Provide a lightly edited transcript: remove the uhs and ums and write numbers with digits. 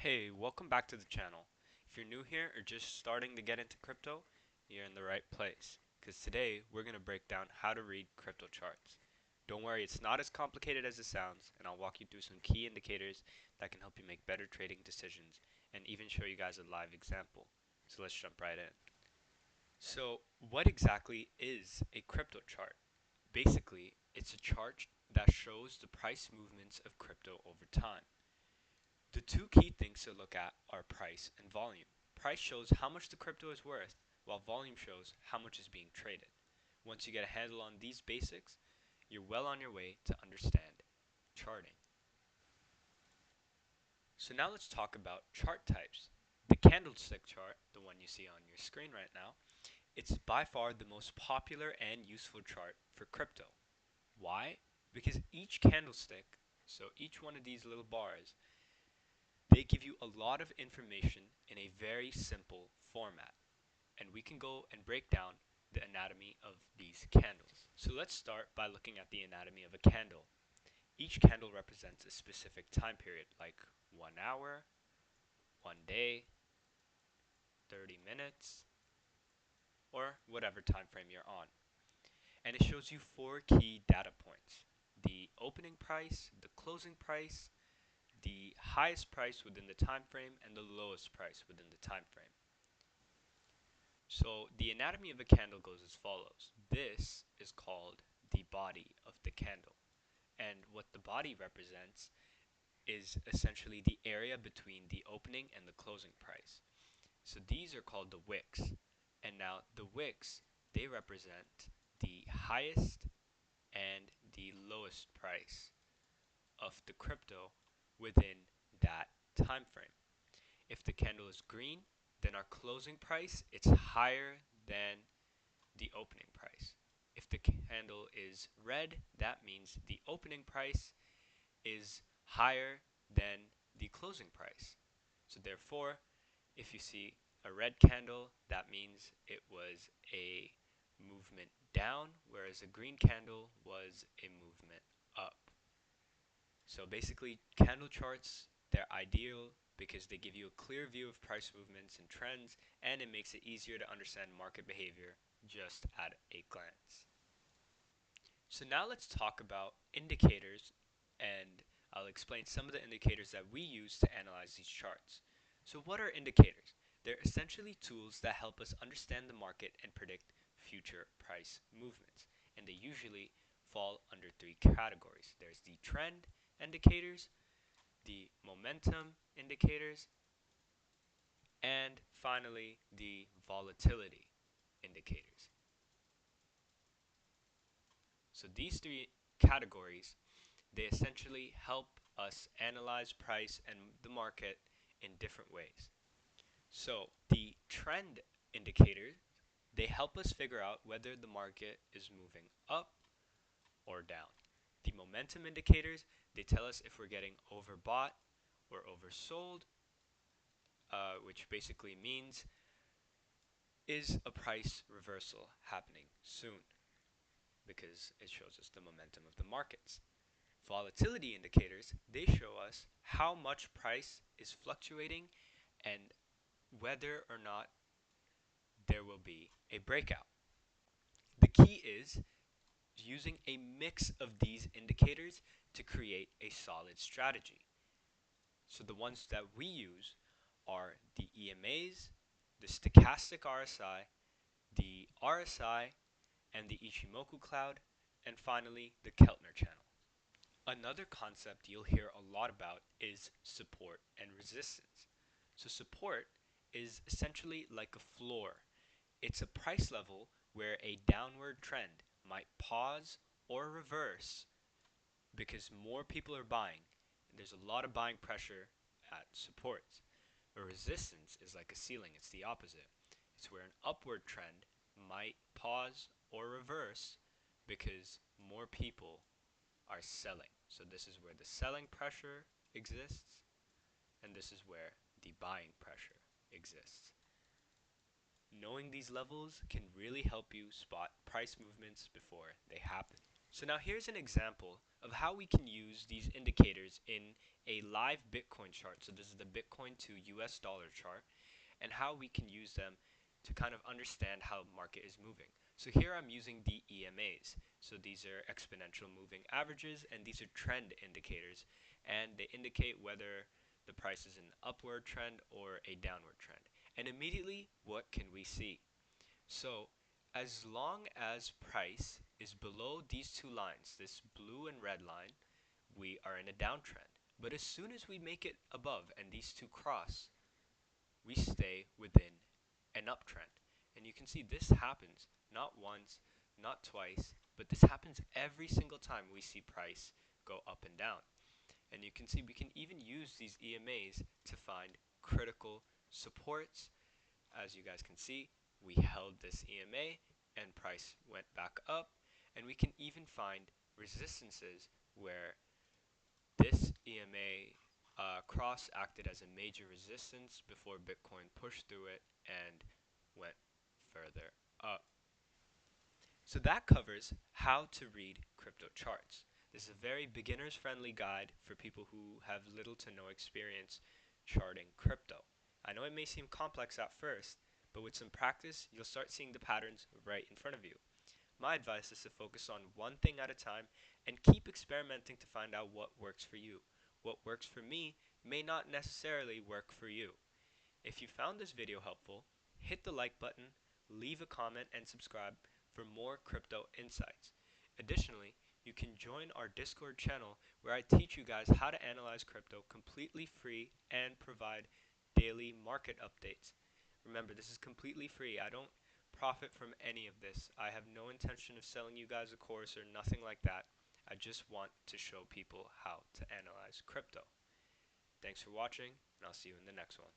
Hey, welcome back to the channel. If you're new here or just starting to get into crypto, you're in the right place. Because today we're going to break down how to read crypto charts. Don't worry, it's not as complicated as it sounds, and I'll walk you through some key indicators that can help you make better trading decisions and even show you guys a live example. So let's jump right in. So, what exactly is a crypto chart? Basically, it's a chart that shows the price movements of crypto over time. The two key things to look at are price and volume. Price shows how much the crypto is worth, while volume shows how much is being traded. Once you get a handle on these basics, you're well on your way to understand charting. So now let's talk about chart types. The candlestick chart, the one you see on your screen right now, it's by far the most popular and useful chart for crypto. Why? Because each candlestick, so each one of these little bars, they give you a lot of information in a very simple format, and we can go and break down the anatomy of these candles. So let's start by looking at the anatomy of a candle. Each candle represents a specific time period, like 1 hour, 1 day, 30 minutes, or whatever time frame you're on. And it shows you four key data points: the opening price, the closing price, the highest price within the time frame, and the lowest price within the time frame. So the anatomy of a candle goes as follows. This is called the body of the candle. And what the body represents is essentially the area between the opening and the closing price. So these are called the wicks. And now the wicks, they represent the highest and the lowest price of the crypto within that time frame. If the candle is green, then our closing price it's higher than the opening price. If the candle is red, that means the opening price is higher than the closing price. So therefore, if you see a red candle, that means it was a movement down, whereas a green candle was a movement up. So basically, candle charts, they're ideal because they give you a clear view of price movements and trends, and it makes it easier to understand market behavior just at a glance. So now let's talk about indicators, and I'll explain some of the indicators that we use to analyze these charts. So what are indicators? They're essentially tools that help us understand the market and predict future price movements, and they usually fall under three categories. There's the trend indicators, the momentum indicators, and finally the volatility indicators. So these three categories, they essentially help us analyze price and the market in different ways. So the trend indicators, they help us figure out whether the market is moving up or down. The momentum indicators, they tell us if we're getting overbought or oversold, which basically means is a price reversal happening soon, because it shows us the momentum of the markets. Volatility indicators, they show us how much price is fluctuating and whether or not there will be a breakout. The key is using a mix of these indicators to create a solid strategy. So the ones that we use are the EMAs, the stochastic RSI, the RSI, and the Ichimoku cloud, and finally the Keltner channel. Another concept you'll hear a lot about is support and resistance. So support is essentially like a floor. It's a price level where a downward trend might pause or reverse because more people are buying. There's a lot of buying pressure at supports. A resistance is like a ceiling, it's the opposite. It's where an upward trend might pause or reverse because more people are selling. So this is where the selling pressure exists, and this is where the buying pressure exists. Knowing these levels can really help you spot price movements before they happen. So now here's an example of how we can use these indicators in a live Bitcoin chart. So this is the Bitcoin to US dollar chart, and how we can use them to kind of understand how the market is moving. So here I'm using the EMAs. So these are exponential moving averages, and these are trend indicators, and they indicate whether the price is an upward trend or a downward trend. And immediately, what can we see? So as long as price is below these two lines, this blue and red line, we are in a downtrend. But as soon as we make it above and these two cross, we stay within an uptrend. And you can see this happens not once, not twice, but this happens every single time we see price go up and down. And you can see we can even use these EMAs to find critical supports. As you guys can see, we held this EMA and price went back up. And we can even find resistances where this EMA cross acted as a major resistance before Bitcoin pushed through it and went further up. So that covers how to read crypto charts. This is a very beginner's friendly guide for people who have little to no experience charting crypto. I know it may seem complex at first, but with some practice, you'll start seeing the patterns right in front of you. My advice is to focus on one thing at a time and keep experimenting to find out what works for you. What works for me may not necessarily work for you. If you found this video helpful, hit the like button, leave a comment, and subscribe for more crypto insights. Additionally, you can join our Discord channel where I teach you guys how to analyze crypto completely free and provide daily market updates. Remember, this is completely free. I don't profit from any of this. I have no intention of selling you guys a course or nothing like that. I just want to show people how to analyze crypto. Thanks for watching, and I'll see you in the next one.